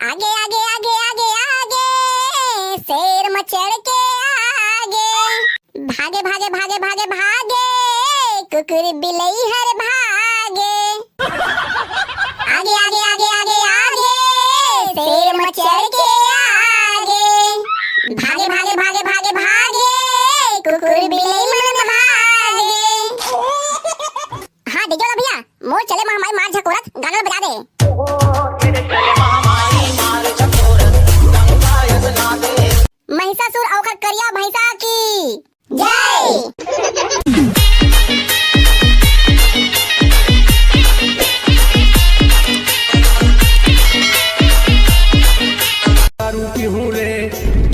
आगे आगे आगे आगे आगे शेर मचड़ के आगे भागे भागे भागे भागे भागे कुकुर बिलई हर भागे आगे आगे आगे आगे आगे शेर मचड़ के आगे भागे भागे भागे भागे भागे कुकुर बिलई मन भागे। हाँ डीजे वाला भैया मोर चले महामारी मार झकोरत गाना बजा दे। महिषासुर औकर करिया भैंसा की जय। दारू पीहूं रे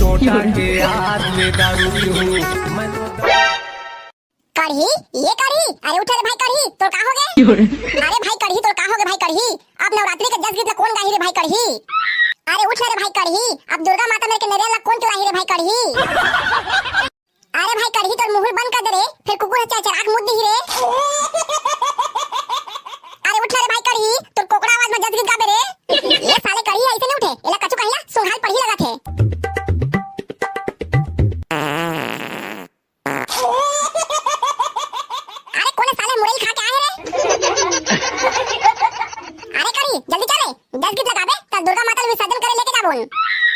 टोटा के हाथ में दारू पीहूं मैं तो कढ़ी ये कढ़ी अरे उठ रे भाई कढ़ी तो का हो गए अरे भाई कढ़ी तो का हो गए भाई कढ़ी अब नवरात्रि के 10 गीत कौन गाही रे भाई कढ़ी अरे उठ रे भाई कढ़ी अब दुर्गा माता मेरे के नरियल ला कौन चुराही रे भाई कढ़ी अरे भाई कढ़ी तो मुंह बंद कर दे रे फिर कुकुर चराक मुद्दी ही रे अरे उठ रे भाई कढ़ी तो कोकड़ा आवाज में 10 गीत गाबे रे ये साले कढ़ी ऐसे नहीं उठे एला कछु कहिला सुहाल पढ़ी लगा थे। अरे कौन साले मुरई खा के आए रे अरे कढ़ी जल्दी चले 10 गीत लगा बे तब दुर्गा माता विसर्जन करे लेके जाबोन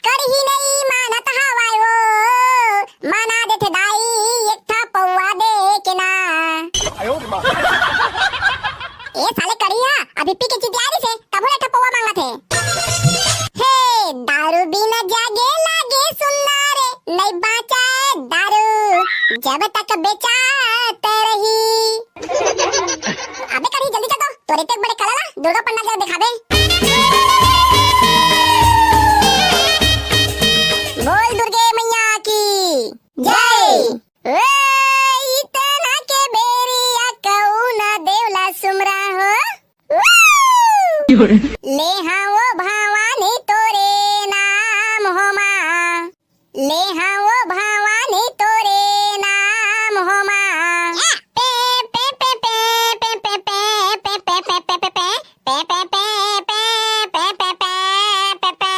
कढ़ी नहीं मानत हवायो माना देते दाई एक था पौवा दे के ना आयो मां ए साले कढ़िया अभी पी के चिटियारी से तब बोले था पौवा मांगा थे। हे दारू बिना जागे लागे सुनना रे नहीं बाचा दारू जब तक बेचाते रही। अबे कढ़ी जल्दी चलो तोरे तक बड़े कला दुर्गा पंडाल जरा दिखा दे। बोल दुर्गे मैया की जय। इतना के बेरिया कौना देवला सुमरा हो ले हाँ वो भवानी तोरे नाम हो माँ ले हाँ वो भवानी तोरे नाम हो माँ पे पे पे पे पे पे पे पे पे पे पे पे पे पे पे पे पे पे पे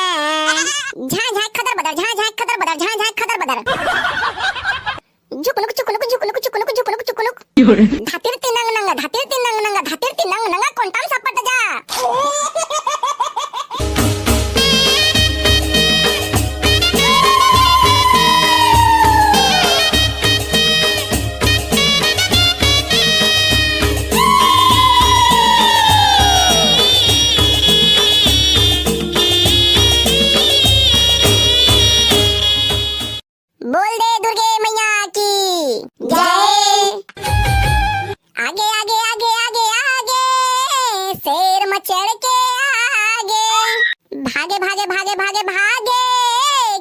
झा झा खदर बदर झा झा खदर बदर झा झा खदर बदर झुकनुक झुकनुक झुकनुक झुकनुक झुकनुक झुकनुक धातिर तिनंग नंग धातिर तिनंग नंग धातिर तिनंग नंग कोणताम सापट जा। बोल दे दुर्गे मैया की जय। आगे आगे आगे आगे आगे शेर मचड़ के आगे भागे भागे भागे भागे भागे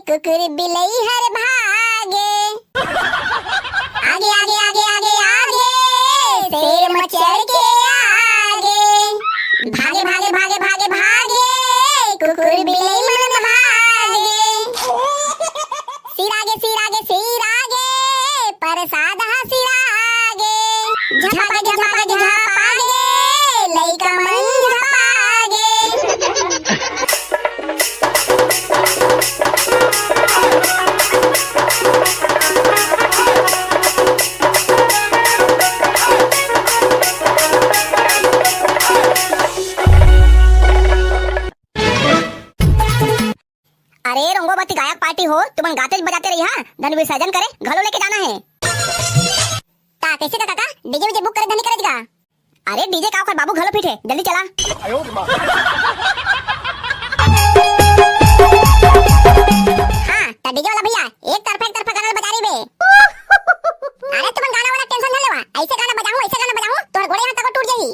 कुकुर बिलई हर भागे आगे आगे आगे आगे आगे शेर मचड़ के आगे भागे भागे भागे भागे भागे कुकुर बिलई मन भागे। सिरागे सिरागे सिरागे प्रसाद सिरागे झपागे झपागे झपागे लइका मन झपागे। अरे रंगोबत्ती गायक पार्टी हो तुम गाते बजाते रही हाँ धन विसर्जन करे घरों लेके जाना है ता कैसे का काका डीजे विजे बुक करे धनी करे दिगा। अरे डीजे का कर बाबू घलो पीठे जल्दी चला। आयो मां हाँ ता डीजे वाला भैया एक तरफा गाना बजा रही बे। अरे तुम गाना वाला टेंशन न लेवा ऐसे गाना बजाऊं तोहर गोड़े हाथ तक टूट जाई।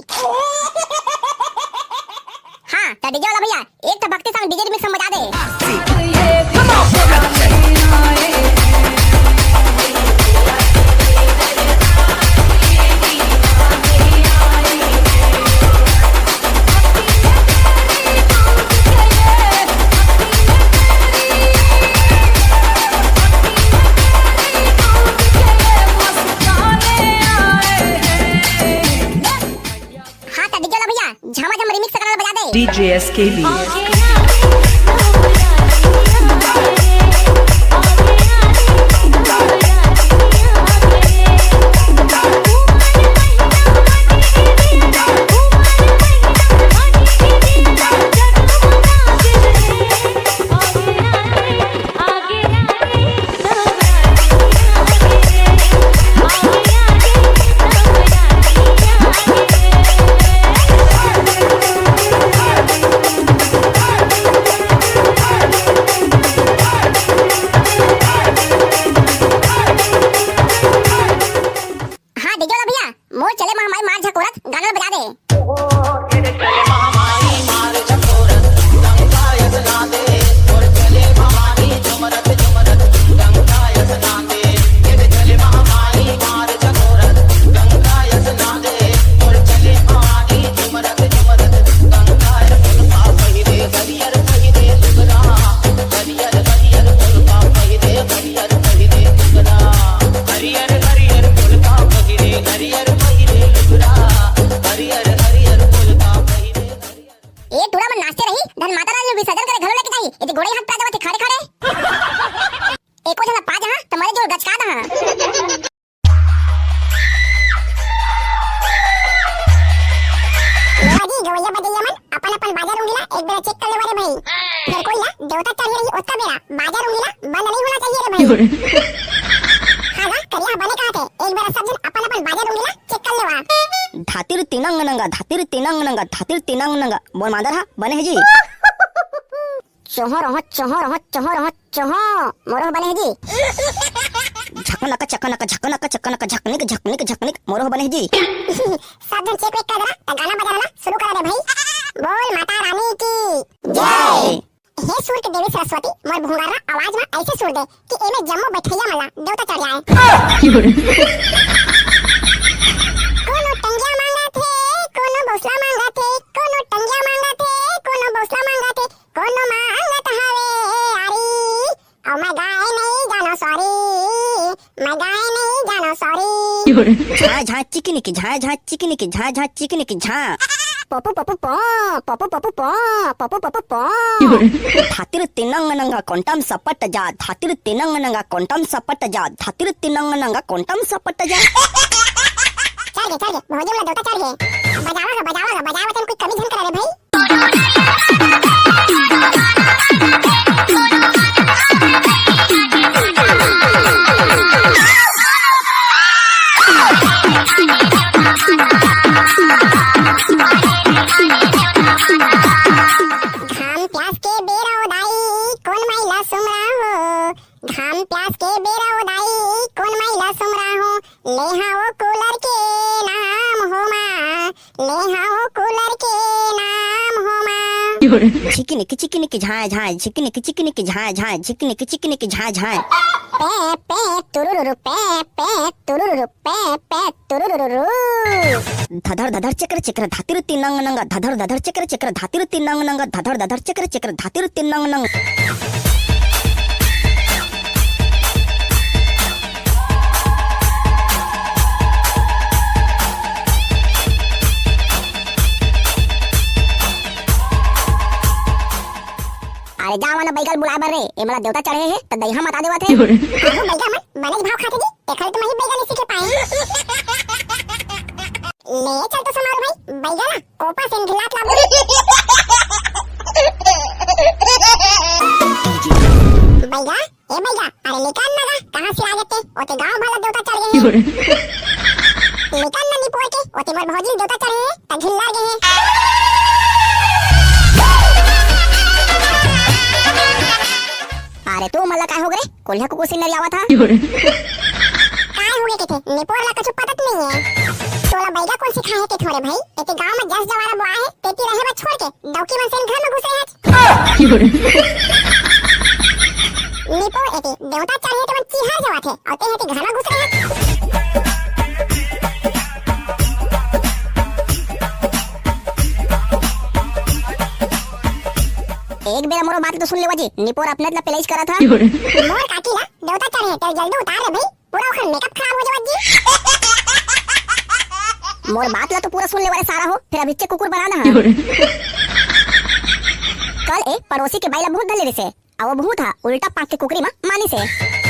हाँ ता डीजे वाला भैया एक तो भक्ति सॉन्ग डीजे मिक्स में बजा दे। DJ SKB धन माता रानी विसर्जन करे घरो लेके जाई एते गोड़े हाथ पे जावत खड़े खड़े एको जला पा जहां तुम्हारे जोर गचका दहां जी गवैया बजैया मन अपन अपन बाजार उंगीला एक बेर चेक कर ले वाले भाई फिर कोई ना देवता चढ़ रही ओता बेरा बाजार उंगीला बंद नहीं होना चाहिए रे भाई हां ना करिया बने कहा थे एक बेर सब जन अपन अपन बाजार उंगीला चेक कर लेवा धातिर तिनंग नंगा बोल मादर हा बने है जी चोहो मोरो बने है जी झकनका झकनिक मोरो बने है जी सब जन चेक कर जरा गाना बजाना शुरू कर दे भाई बोल माता रानी की जय हे सुर के देवी सरस्वती मोर भुंगारा आवाज में ऐसे सुर दे कि एमे जम्मो बैठैया मला देवता चढ़ जाए कोनो टंगिया मांगा थे कोनो बौसला मांगा थे कोनो टंगिया मांगा थे कोनो बौसला मांगा थे कोनो मांगत हवे आरी और मैं गाय नहीं जानो सॉरी झा चिकनिक झा पपू पो धातिर तिनंग नंगा कोंटम सपट जा धातिर तिनंग नंगा कोंटम सपट जा चल गए बहुत जमला देवता चढ़ गए बजावा तन कोई कमी धन करा रे भाई घाम प्यास के बेरा उदाई कौन महिला सुमरा हो घाम प्यास के बेरा उदाई कौन महिला सुमरा हो ले हाओ कूलर के नाम हो मां ले हाओ कूलर के नाम हो मां चिकनिक झा पे तुरुरुरु पे तुरुरुरु धधर चक्र धातिर तिनंग नंगा धधर चक्र धातिर तिनंग नंगा धधर चक्र धातिर तिनंग नंग अरे जा वाला बैगल बुला बर रे ए मला देवता चढ़े है त दईहा मता देवत है आहो बैगल मन बने भाव खाते जी देखल तो मही बैगल इसी के पाए ले चल तो समार भाई बैगल कोपा से घिलात लाबो बैगा ए बैगा अरे निकाल ना कहां से आ जाते ओते गांव वाला देवता चढ़ गए हैं निकाल ना नी पोए के ओते मोर भौजी देवता चढ़े है त घिल्ला गए हैं अरे तू मला काय हो गए कोल्हा कुकु सिनरी आवा था काय हो गए के थे नेपोर ला कुछ पता नहीं है तोला बैगा कौन सिखाए के थोड़े भाई एते गांव में 10 जवारा बुआ है तेती रहे बा छोड़ के डौकी मन से घर में घुसे है नेपो एते देवता चाहिए तो मन चिहार जवा थे और ते हेते घर में घुस रहे हैं एक बेर मोरो बात तो सुन ले बाजी निपोर अपने ला पेलाइज करा था मोर काकी ना देवता चढ़े तो जल्दी उतार रे भाई पूरा ओखर मेकअप खराब हो जावत जी मोर बात ला तो पूरा सुन ले वाले सारा हो फिर अभी कुकुर बना ना कल एक पड़ोसी के बाइला बहुत धले से अब बहुत था उल्टा पाक के कुकरी मा मानी से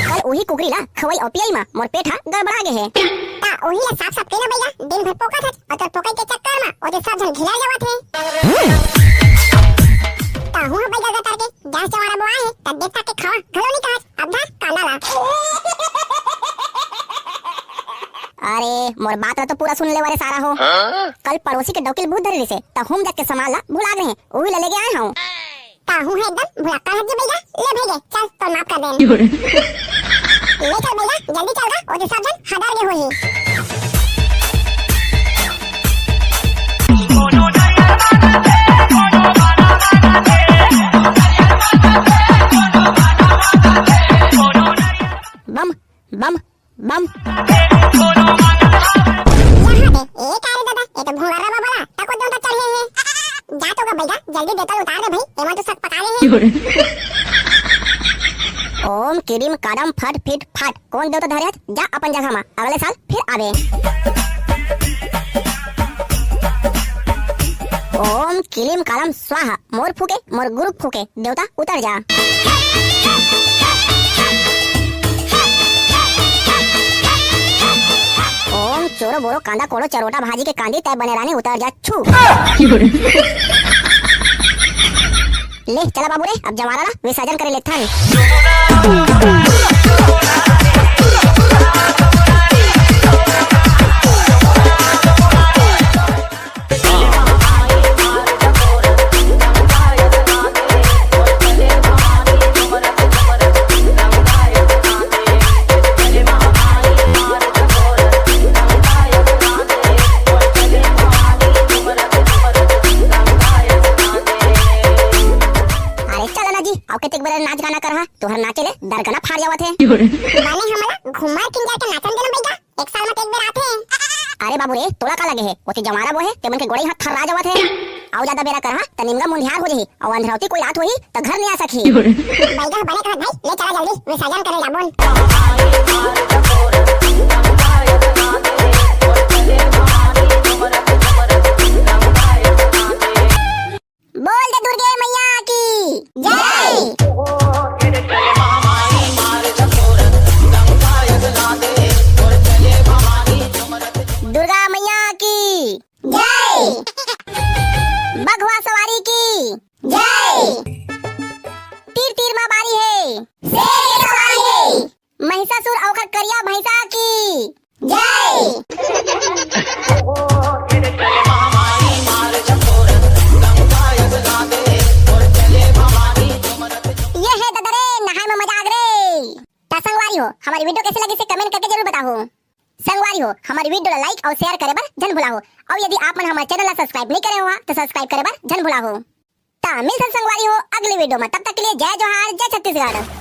कल वही कुकरी ला खवाई ओपीआई मा मोर पेट हा गड़बड़ा गे है ता वही ला साफ साफ केना भैया दिन भर पोका था और तो पोका के चक्कर मा ओदे सब जन घिला जावत है हूं बैगा गतार के गैस जवारा बुआ है तब देवता के खावा घरो नहीं काज अब धा काला ला अरे मोर बात तो पूरा सुन ले वाले सारा हो कल पड़ोसी के डोकिल भूत धरे से त हम जाके संभाला भुला गए ओही ले लेके आए हूं ता हूं है एकदम भुलक्का है जी बैगा ले भेजे चल तो माफ कर दे ले चल बैगा जल्दी चल गा और सब जन हदार गे होई बम बम बम यहाँ दे एक आरे दादा ये तो भूंगारा बाबा तको देवता चढ़े हैं जा तो का बैगा जल्दी देवता उतार दे भाई एमा तो सब पका रहे हैं ओम किरीम कादम फट फिट फट कौन देवता धरे जा अपन जगह मा अगले साल फिर आवे ओम किलिम कालम स्वाहा। मोर फूके मोर गुरु फूके, देवता उतर जा। ओम चोरो बोरो कांदा कोड़ो चरोटा भाजी के कांदी तय बने रानी उतर जा छू। ले चला बाबू रे, अब जमाना ना विसर्जन करे ले थन। नाच गाना कर तोहर नाचे ले दरगना फाड़ जावत है। बाने हमला घुमार किन जाके नाचन देना भैया, एक साल में एक बार आथे। अरे बाबू रे तोला का लगे है, ओती जमारा बो है तेमन के गोड़ई हाथ थर्रा जावत है। आउ ज्यादा बेरा कर त निमगा मुंहियार हो जही और अंधरौती कोई रात होही त घर नहीं आ सकी। भैया बने कर भाई, ले चला जल्दी विसर्जन करे जाबोन। बोल दे दुर्गे मैया की जय। दुर्गा मैया की जय। बघवा सवारी की जय। तीर तीर माँ बारी है, शेर की सवारी है। महिषासुर औखा करिया भैंसा की जय। ये है ददरे नहाए में मजाक रे। ता संगवारी हो हमारी वीडियो कैसे लगी से कमेंट करके जरूर बताओ। संगवारी हो हमारी वीडियो को लाइक और शेयर करे बर जन भुला हो, और यदि आप मन हमारे चैनल को सब्सक्राइब नहीं करे हो तो सब्सक्राइब करे बर जन भुला हो। ता मिलते संगवारी हो अगली वीडियो में, तब तक के लिए जय जोहार जय छत्तीसगढ़।